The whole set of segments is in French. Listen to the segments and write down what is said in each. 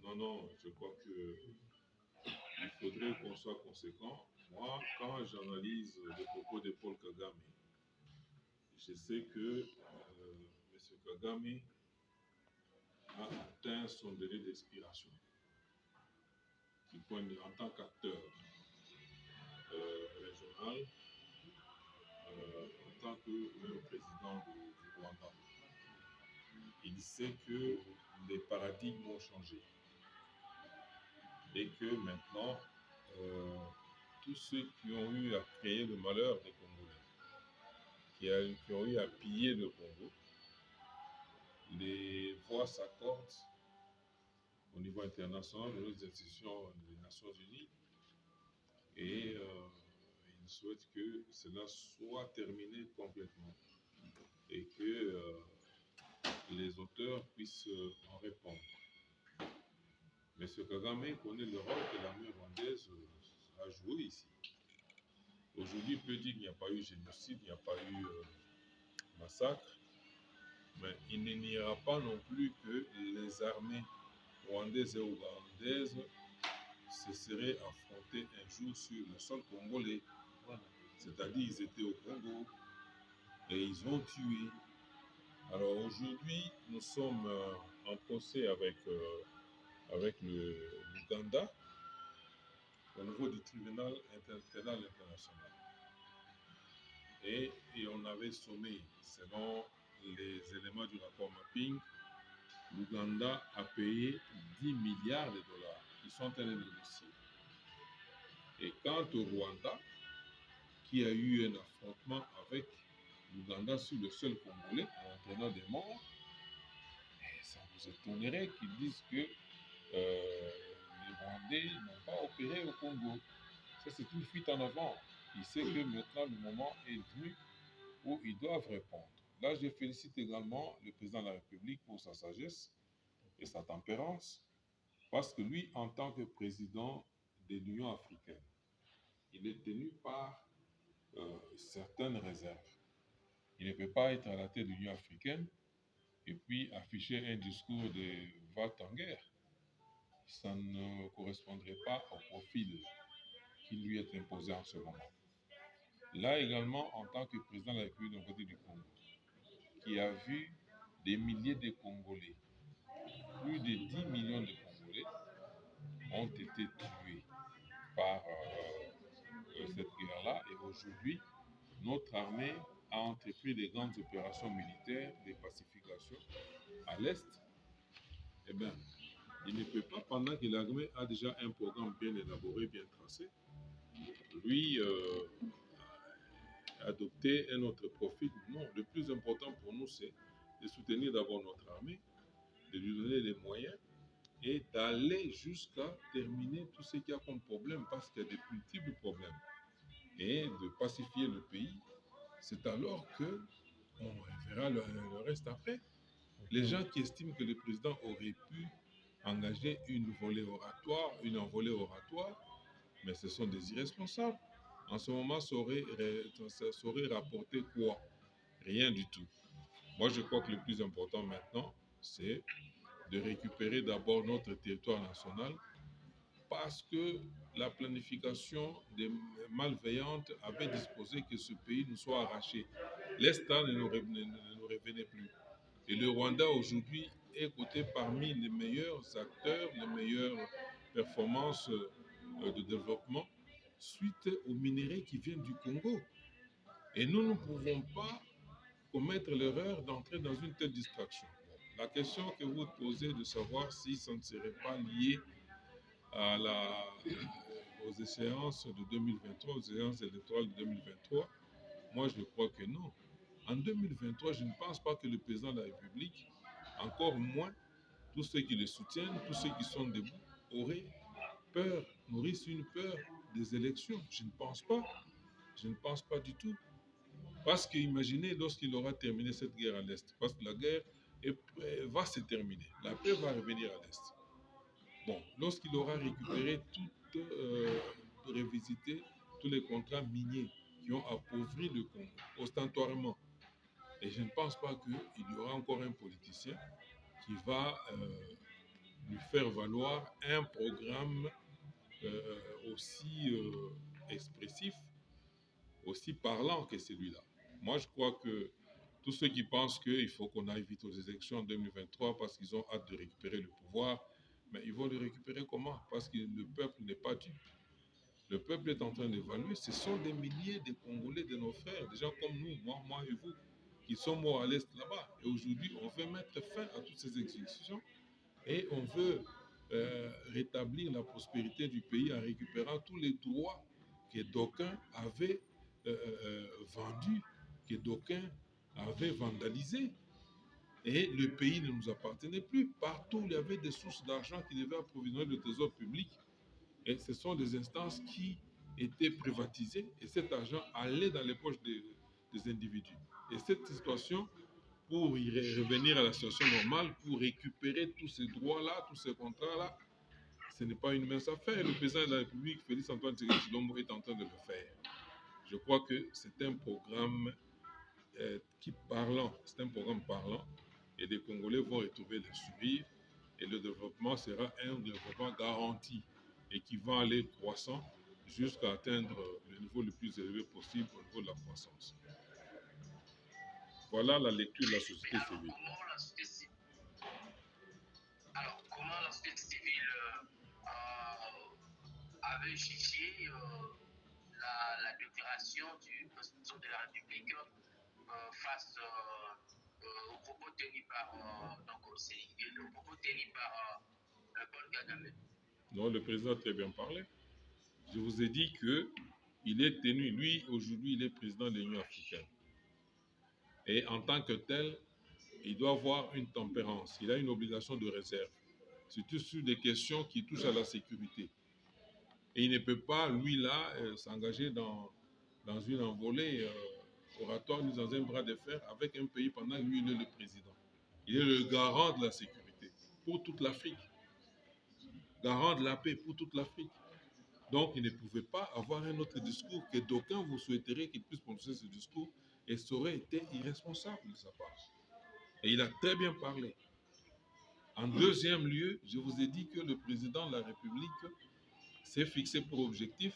Non, non, je crois que il faudrait qu'on soit conséquent. Moi, quand j'analyse les propos de Paul Kagame, je sais que M. Kagame a atteint son délai d'expiration en tant qu'acteur régional, en tant que même président du Rwanda. Il sait que les paradigmes ont changé et que maintenant, tous ceux qui ont eu à créer le malheur des Congolais, qui ont eu à piller le Congo, les voix s'accordent au niveau international, aux institutions des Nations Unies, et ils souhaitent que cela soit terminé complètement et que les auteurs puissent en répondre. M. Kagame connaît le rôle que l'armée rwandaise a joué ici. Aujourd'hui, il peut dire qu'il n'y a pas eu génocide, il n'y a pas eu massacre, mais il ne niera pas non plus que les armées rwandaises et ougandaises se seraient affrontées un jour sur le sol congolais. Voilà. C'est-à-dire qu'ils étaient au Congo et ils ont tué. Alors aujourd'hui, nous sommes en procès avec l'Ouganda au niveau du tribunal pénal international. Et on avait sommé, selon les éléments du rapport mapping, l'Ouganda a payé 10 milliards de dollars. Ils sont allés négocier. Et quant au Rwanda, qui a eu un affrontement avec l'Ouganda sur le sol congolais, en entraînant des morts, ça vous étonnerait qu'ils disent que les Rwandais n'ont pas opéré au Congo. Ça, c'est une fuite en avant. Il sait que maintenant, le moment est venu où ils doivent répondre. Là, je félicite également le président de la République pour sa sagesse et sa tempérance, parce que lui, en tant que président de l'Union africaine, il est tenu par certaines réserves. Il ne peut pas être à la tête de l'Union africaine et puis afficher un discours de va-t-en-guerre. Ça ne correspondrait pas au profil qui lui est imposé en ce moment. Là également, en tant que président de la République d'un côté du Congo, qui a vu des milliers de Congolais, plus de 10 millions de Congolais ont été tués par cette guerre-là. Et aujourd'hui, notre armée a entrepris des grandes opérations militaires de pacification à l'Est. Eh bien, il ne peut pas, pendant que l'armée a déjà un programme bien élaboré, bien tracé, lui adopter un autre profil. Non, le plus important pour nous, c'est de soutenir d'abord notre armée, de lui donner les moyens et d'aller jusqu'à terminer tout ce qu'il y a comme problème, parce qu'il y a des multiples problèmes, et de pacifier le pays. C'est alors que on verra le reste après. Les gens qui estiment que le président aurait pu engager une envolée oratoire, mais ce sont des irresponsables. En ce moment, ça aurait rapporté quoi? Rien du tout. Moi, je crois que le plus important maintenant, c'est de récupérer d'abord notre territoire national, parce que la planification des malveillantes avait disposé que ce pays nous soit arraché. L'Est ne nous revenait plus. Et le Rwanda aujourd'hui est coté parmi les meilleurs acteurs, les meilleures performances de développement suite aux minéraux qui viennent du Congo. Et nous ne pouvons pas commettre l'erreur d'entrer dans une telle distraction. La question que vous posez de savoir si ça ne serait pas lié aux échéances de 2023, aux échéances électorales de 2023, moi je crois que non. En 2023, je ne pense pas que le président de la République, encore moins tous ceux qui le soutiennent, tous ceux qui sont debout, auraient peur, nourrissent une peur des élections. Je ne pense pas. Je ne pense pas du tout. Parce qu'imaginez lorsqu'il aura terminé cette guerre à l'Est, parce que la guerre va se terminer, la paix va revenir à l'Est. Bon, lorsqu'il aura récupéré révisité tous les contrats miniers qui ont appauvri le Congo, ostentatoirement, et je ne pense pas qu'il y aura encore un politicien qui va lui faire valoir un programme aussi expressif, aussi parlant que celui-là. Moi, je crois que tous ceux qui pensent qu'il faut qu'on aille vite aux élections en 2023 parce qu'ils ont hâte de récupérer le pouvoir, mais ils vont le récupérer comment? Parce que le peuple n'est pas dupe. Le peuple est en train d'évaluer. Ce sont des milliers de Congolais, de nos frères, des gens comme nous, moi et vous, qui sont morts à l'Est là-bas. Et aujourd'hui, on veut mettre fin à toutes ces exécutions et on veut rétablir la prospérité du pays en récupérant tous les droits que d'aucuns avaient vendus, que d'aucuns avaient vandalisés. Et le pays ne nous appartenait plus. Partout, il y avait des sources d'argent qui devaient approvisionner le trésor public. Et ce sont des instances qui étaient privatisées et cet argent allait dans les poches des individus. Et cette situation, pour y revenir à la situation normale, pour récupérer tous ces droits-là, tous ces contrats-là, ce n'est pas une mince affaire. Le président de la République, Félix Antoine Tshisekedi Tshilombo, est en train de le faire. Je crois que c'est un programme c'est un programme parlant, et les Congolais vont retrouver le sourire, et le développement sera un développement garanti, et qui va aller croissant jusqu'à atteindre le niveau le plus élevé possible au niveau de la croissance. Voilà la lecture de la société civile. Alors, comment la société civile avait jugé la déclaration du président de la République face aux propos tenus par Paul Kagame? Non, le président a très bien parlé. Je vous ai dit que il est tenu, lui, aujourd'hui, il est président de l'Union africaine. Et en tant que tel, il doit avoir une tempérance. Il a une obligation de réserve, surtout sur des questions qui touchent à la sécurité. Et il ne peut pas, lui, là, s'engager dans une envolée oratoire, ni dans un bras de fer avec un pays pendant que lui, il est le président. Il est le garant de la sécurité pour toute l'Afrique, garant de la paix pour toute l'Afrique. Donc, il ne pouvait pas avoir un autre discours que d'aucuns vous souhaiteraient qu'il puisse prononcer ce discours, et ça aurait été irresponsable de sa part. Et il a très bien parlé. En deuxième lieu, je vous ai dit que le président de la République s'est fixé pour objectif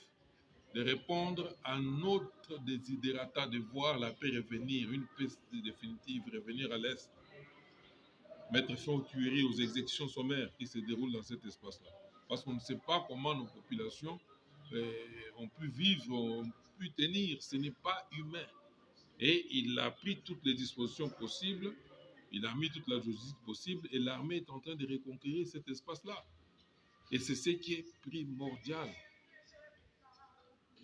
de répondre à notre desiderata de voir la paix revenir, une paix définitive, revenir à l'Est, mettre fin aux tueries, aux exécutions sommaires qui se déroulent dans cet espace-là. Parce qu'on ne sait pas comment nos populations ont pu vivre, ont pu tenir. Ce n'est pas humain. Et il a pris toutes les dispositions possibles, il a mis toute la logistique possible, et l'armée est en train de reconquérir cet espace-là. Et c'est ce qui est primordial.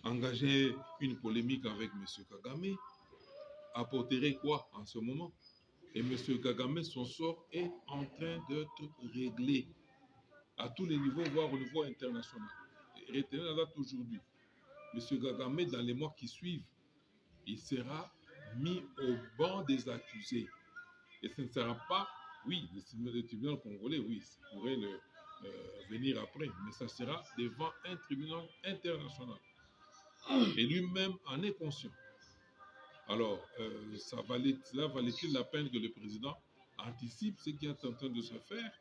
Engager une polémique avec M. Kagame apporterait quoi en ce moment? Et M. Kagame, son sort est en train d'être réglé à tous les niveaux, voire au niveau international. Et retenez la date aujourd'hui. M. Kagame, dans les mois qui suivent, il sera mis au banc des accusés. Et ce ne sera pas, oui, le tribunal congolais, oui, ça pourrait venir après, mais ça sera devant un tribunal international. Et lui-même en est conscient. Alors, cela valait-il la peine que le président anticipe ce qui est en train de se faire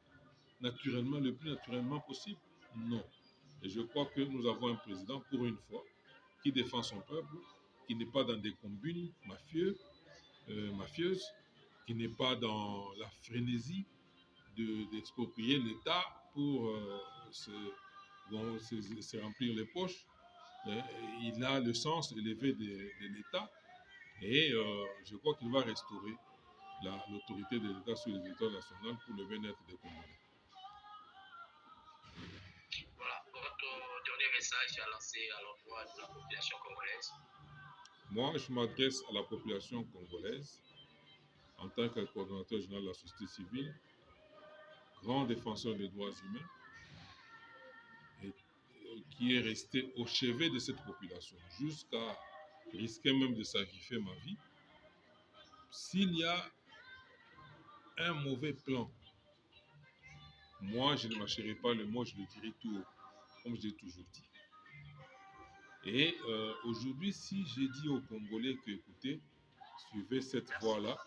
naturellement, le plus naturellement possible? Non. Et je crois que nous avons un président, pour une fois, qui défend son peuple, qui n'est pas dans des combines mafieuses, qui n'est pas dans la frénésie d'exproprier l'État pour se remplir les poches. Il a le sens élevé de l'État et je crois qu'il va restaurer l'autorité de l'État sur le territoire national pour le bien-être des Congolais. Voilà, votre dernier message à lancer à l'endroit de la population congolaise? Moi, je m'adresse à la population congolaise en tant que coordonnateur général de la société civile, grand défenseur des droits humains, et qui est resté au chevet de cette population jusqu'à risquer même de sacrifier ma vie. S'il y a un mauvais plan, moi, je ne mâcherai pas le mot, je le dirai tout haut, comme je l'ai toujours dit. Et aujourd'hui, si j'ai dit aux Congolais que, écoutez, suivez cette voie-là,